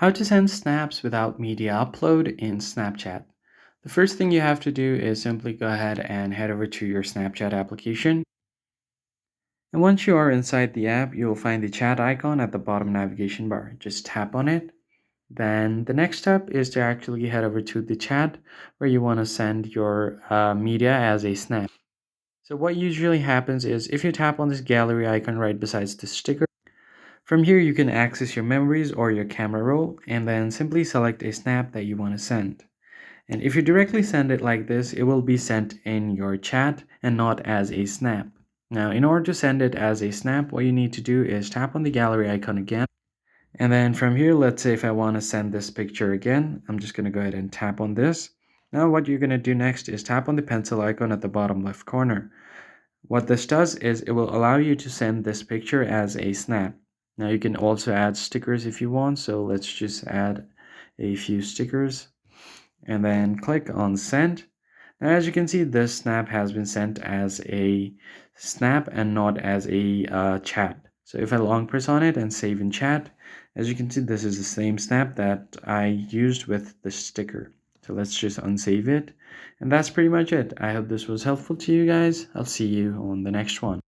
How to send snaps without media upload in Snapchat. The first thing you have to do is simply go ahead and head over to your Snapchat application. And once you are inside the app, you will find the chat icon at the bottom navigation bar. Just tap on it. Then the next step is to actually head over to the chat where you want to send your media as a snap. So what usually happens is if you tap on this gallery icon right besides the sticker, from here you can access your memories or your camera roll and then simply select a snap that you want to send. And if you directly send it like this, it will be sent in your chat and not as a snap. Now, in order to send it as a snap, what you need to do is tap on the gallery icon again. And then from here, let's say if I want to send this picture again, I'm just going to go ahead and tap on this. Now, what you're going to do next is tap on the pencil icon at the bottom left corner. What this does is it will allow you to send this picture as a snap. Now, you can also add stickers if you want. So let's just add a few stickers and then click on send. Now as you can see, this snap has been sent as a snap and not as a chat. So if I long press on it and save in chat, as you can see, this is the same snap that I used with the sticker. So let's just unsave it. And that's pretty much it. I hope this was helpful to you guys. I'll see you on the next one.